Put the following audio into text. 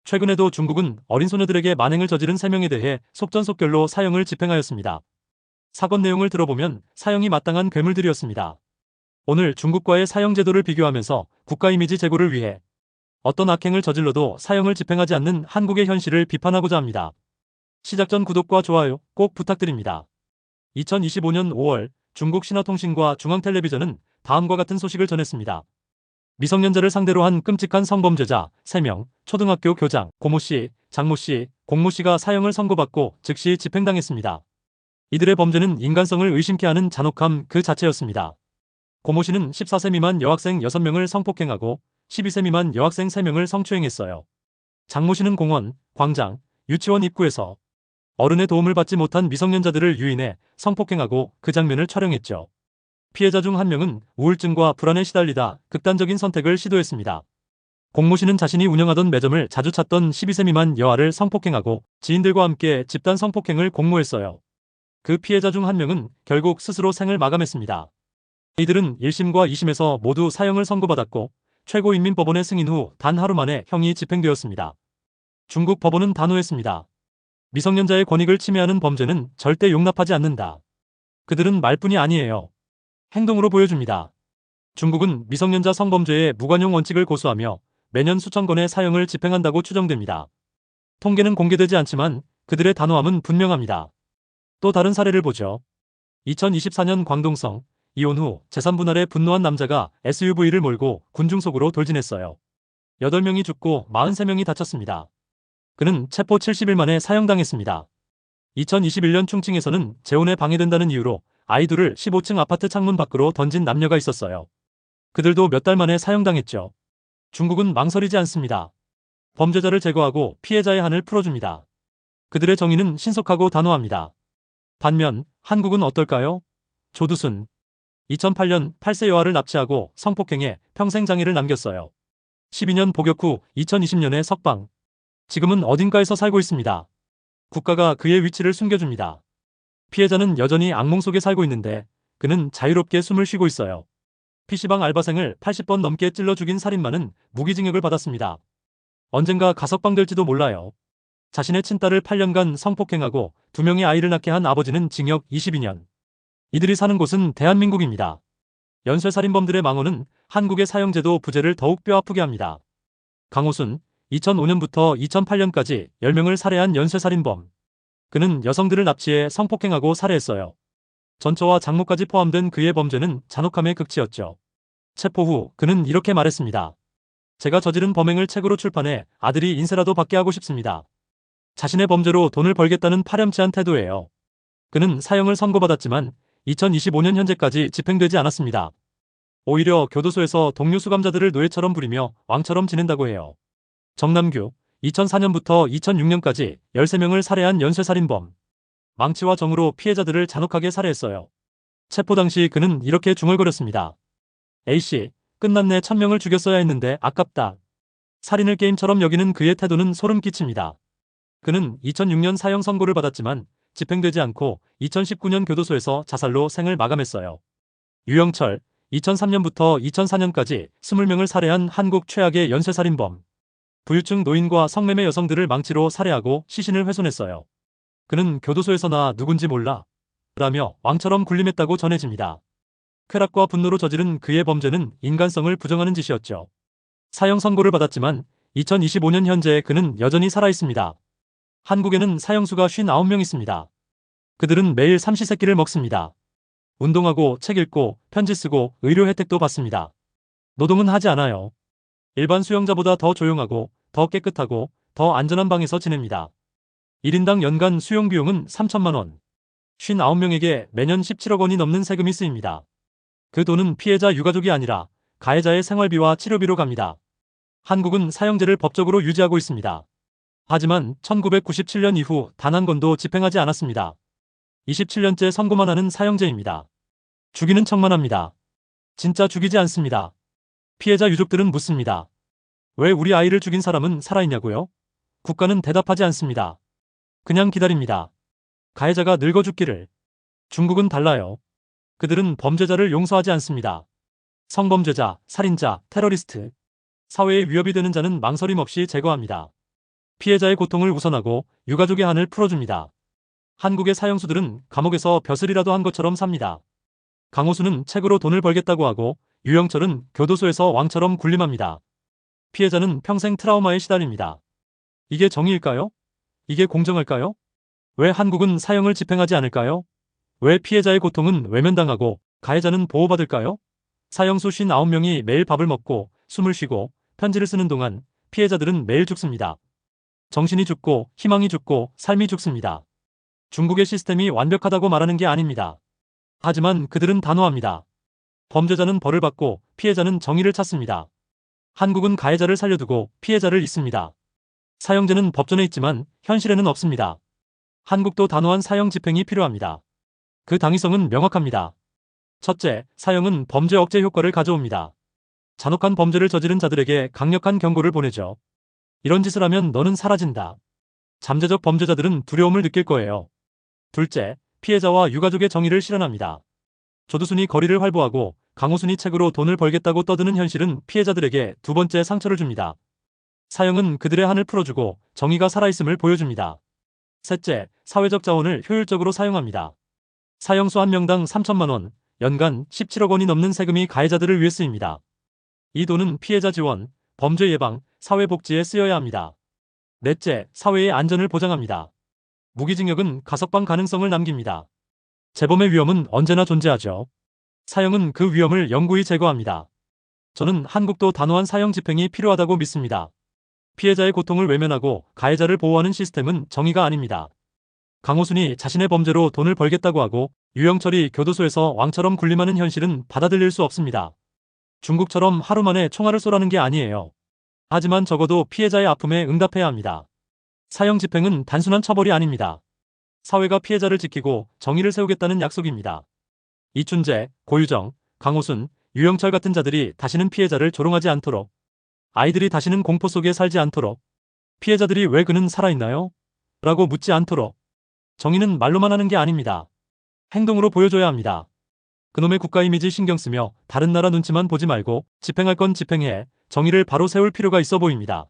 최근에도 중국은 어린 소녀들에게 만행을 저지른 3명에 대해 속전속결로 사형을 집행하였습니다. 사건 내용을 들어보면 사형이 마땅한 괴물들이었습니다. 오늘 중국과의 사형 제도를 비교하면서 국가 이미지 제고를 위해 어떤 악행을 저질러도 사형을 집행하지 않는 한국의 현실을 비판하고자 합니다. 시작 전 구독과 좋아요 꼭 부탁드립니다. 2025년 5월 중국 신화통신과 중앙텔레비전은 다음과 같은 소식을 전했습니다. 미성년자를 상대로 한 끔찍한 성범죄자 3명, 초등학교 교장, 고모씨, 장모씨, 공모씨가 사형을 선고받고 즉시 집행당했습니다. 이들의 범죄는 인간성을 의심케 하는 잔혹함 그 자체였습니다. 고모씨는 14세 미만 여학생 6명을 성폭행하고 12세 미만 여학생 3명을 성추행했어요. 장모씨는 공원, 광장, 유치원 입구에서 어른의 도움을 받지 못한 미성년자들을 유인해 성폭행하고 그 장면을 촬영했죠. 피해자 중 한 명은 우울증과 불안에 시달리다 극단적인 선택을 시도했습니다. 공모씨는 자신이 운영하던 매점을 자주 찾던 12세 미만 여아를 성폭행하고 지인들과 함께 집단 성폭행을 공모했어요. 그 피해자 중 한 명은 결국 스스로 생을 마감했습니다. 이들은 1심과 2심에서 모두 사형을 선고받았고 최고인민법원의 승인 후 단 하루 만에 형이 집행되었습니다. 중국 법원은 단호했습니다. 미성년자의 권익을 침해하는 범죄는 절대 용납하지 않는다. 그들은 말뿐이 아니에요. 행동으로 보여줍니다. 중국은 미성년자 성범죄의 무관용 원칙을 고수하며 매년 수천 건의 사형을 집행한다고 추정됩니다. 통계는 공개되지 않지만 그들의 단호함은 분명합니다. 또 다른 사례를 보죠. 2024년 광동성, 이혼 후 재산 분할에 분노한 남자가 SUV를 몰고 군중 속으로 돌진했어요. 8명이 죽고 43명이 다쳤습니다. 그는 체포 70일 만에 사형당했습니다. 2021년 충칭에서는 재혼에 방해된다는 이유로 아이 둘을 15층 아파트 창문 밖으로 던진 남녀가 있었어요. 그들도 몇 달 만에 사형당했죠. 중국은 망설이지 않습니다. 범죄자를 제거하고 피해자의 한을 풀어줍니다. 그들의 정의는 신속하고 단호합니다. 반면 한국은 어떨까요? 조두순. 2008년 8세 여아를 납치하고 성폭행해 평생 장애를 남겼어요. 12년 복역 후 2020년에 석방. 지금은 어딘가에서 살고 있습니다. 국가가 그의 위치를 숨겨줍니다. 피해자는 여전히 악몽 속에 살고 있는데 그는 자유롭게 숨을 쉬고 있어요. PC방 알바생을 80번 넘게 찔러 죽인 살인마는 무기징역을 받았습니다. 언젠가 가석방 될지도 몰라요. 자신의 친딸을 8년간 성폭행하고 2명의 아이를 낳게 한 아버지는 징역 22년. 이들이 사는 곳은 대한민국입니다. 연쇄살인범들의 망언은 한국의 사형제도 부재를 더욱 뼈아프게 합니다. 강호순, 2005년부터 2008년까지 10명을 살해한 연쇄살인범. 그는 여성들을 납치해 성폭행하고 살해했어요. 전처와 장모까지 포함된 그의 범죄는 잔혹함의 극치였죠. 체포 후 그는 이렇게 말했습니다. 제가 저지른 범행을 책으로 출판해 아들이 인세라도 받게 하고 싶습니다. 자신의 범죄로 돈을 벌겠다는 파렴치한 태도예요. 그는 사형을 선고받았지만 2025년 현재까지 집행되지 않았습니다. 오히려 교도소에서 동료 수감자들을 노예처럼 부리며 왕처럼 지낸다고 해요. 정남규, 2004년부터 2006년까지 13명을 살해한 연쇄살인범. 망치와 정으로 피해자들을 잔혹하게 살해했어요. 체포 당시 그는 이렇게 중얼거렸습니다. A씨, 끝났네. 1000명을 죽였어야 했는데 아깝다. 살인을 게임처럼 여기는 그의 태도는 소름 끼칩니다. 그는 2006년 사형 선고를 받았지만 집행되지 않고 2019년 교도소에서 자살로 생을 마감했어요. 유영철, 2003년부터 2004년까지 20명을 살해한 한국 최악의 연쇄살인범. 부유층 노인과 성매매 여성들을 망치로 살해하고 시신을 훼손했어요. 그는 교도소에서 나 누군지 몰라 라며 왕처럼 군림했다고 전해집니다. 쾌락과 분노로 저지른 그의 범죄는 인간성을 부정하는 짓이었죠. 사형 선고를 받았지만 2025년 현재 그는 여전히 살아있습니다. 한국에는 사형수가 59명 있습니다. 그들은 매일 삼시세끼를 먹습니다. 운동하고 책 읽고 편지 쓰고 의료 혜택도 받습니다. 노동은 하지 않아요. 일반 수용자보다 더 조용하고 더 깨끗하고 더 안전한 방에서 지냅니다. 1인당 연간 수용 비용은 3천만 원. 59명에게 매년 17억 원이 넘는 세금이 쓰입니다. 그 돈은 피해자 유가족이 아니라 가해자의 생활비와 치료비로 갑니다. 한국은 사형제를 법적으로 유지하고 있습니다. 하지만 1997년 이후 단 한 건도 집행하지 않았습니다. 27년째 선고만 하는 사형제입니다. 죽이는 척만 합니다. 진짜 죽이지 않습니다. 피해자 유족들은 묻습니다. 왜 우리 아이를 죽인 사람은 살아있냐고요? 국가는 대답하지 않습니다. 그냥 기다립니다. 가해자가 늙어 죽기를. 중국은 달라요. 그들은 범죄자를 용서하지 않습니다. 성범죄자, 살인자, 테러리스트, 사회에 위협이 되는 자는 망설임 없이 제거합니다. 피해자의 고통을 우선하고 유가족의 한을 풀어줍니다. 한국의 사형수들은 감옥에서 벼슬이라도 한 것처럼 삽니다. 강호수는 책으로 돈을 벌겠다고 하고 유영철은 교도소에서 왕처럼 군림합니다. 피해자는 평생 트라우마에 시달립니다. 이게 정의일까요? 이게 공정할까요? 왜 한국은 사형을 집행하지 않을까요? 왜 피해자의 고통은 외면당하고 가해자는 보호받을까요? 사형수 59명이 매일 밥을 먹고 숨을 쉬고 편지를 쓰는 동안 피해자들은 매일 죽습니다. 정신이 죽고 희망이 죽고 삶이 죽습니다. 중국의 시스템이 완벽하다고 말하는 게 아닙니다. 하지만 그들은 단호합니다. 범죄자는 벌을 받고 피해자는 정의를 찾습니다. 한국은 가해자를 살려두고 피해자를 잊습니다. 사형제는 법전에 있지만 현실에는 없습니다. 한국도 단호한 사형 집행이 필요합니다. 그 당위성은 명확합니다. 첫째, 사형은 범죄 억제 효과를 가져옵니다. 잔혹한 범죄를 저지른 자들에게 강력한 경고를 보내죠. 이런 짓을 하면 너는 사라진다. 잠재적 범죄자들은 두려움을 느낄 거예요. 둘째, 피해자와 유가족의 정의를 실현합니다. 조두순이 거리를 활보하고 강호순이 책으로 돈을 벌겠다고 떠드는 현실은 피해자들에게 두 번째 상처를 줍니다. 사형은 그들의 한을 풀어주고 정의가 살아있음을 보여줍니다. 셋째, 사회적 자원을 효율적으로 사용합니다. 사형수 한 명당 3천만 원, 연간 17억 원이 넘는 세금이 가해자들을 위해 쓰입니다. 이 돈은 피해자 지원, 범죄 예방, 사회복지에 쓰여야 합니다. 넷째, 사회의 안전을 보장합니다. 무기징역은 가석방 가능성을 남깁니다. 재범의 위험은 언제나 존재하죠. 사형은 그 위험을 영구히 제거합니다. 저는 한국도 단호한 사형 집행이 필요하다고 믿습니다. 피해자의 고통을 외면하고 가해자를 보호하는 시스템은 정의가 아닙니다. 강호순이 자신의 범죄로 돈을 벌겠다고 하고 유영철이 교도소에서 왕처럼 군림하는 현실은 받아들일 수 없습니다. 중국처럼 하루 만에 총알을 쏘라는 게 아니에요. 하지만 적어도 피해자의 아픔에 응답해야 합니다. 사형 집행은 단순한 처벌이 아닙니다. 사회가 피해자를 지키고 정의를 세우겠다는 약속입니다. 이춘재, 고유정, 강호순, 유영철 같은 자들이 다시는 피해자를 조롱하지 않도록, 아이들이 다시는 공포 속에 살지 않도록, 피해자들이 왜 그는 살아있나요? 라고 묻지 않도록, 정의는 말로만 하는 게 아닙니다. 행동으로 보여줘야 합니다. 그놈의 국가 이미지 신경 쓰며 다른 나라 눈치만 보지 말고 집행할 건 집행해 정의를 바로 세울 필요가 있어 보입니다.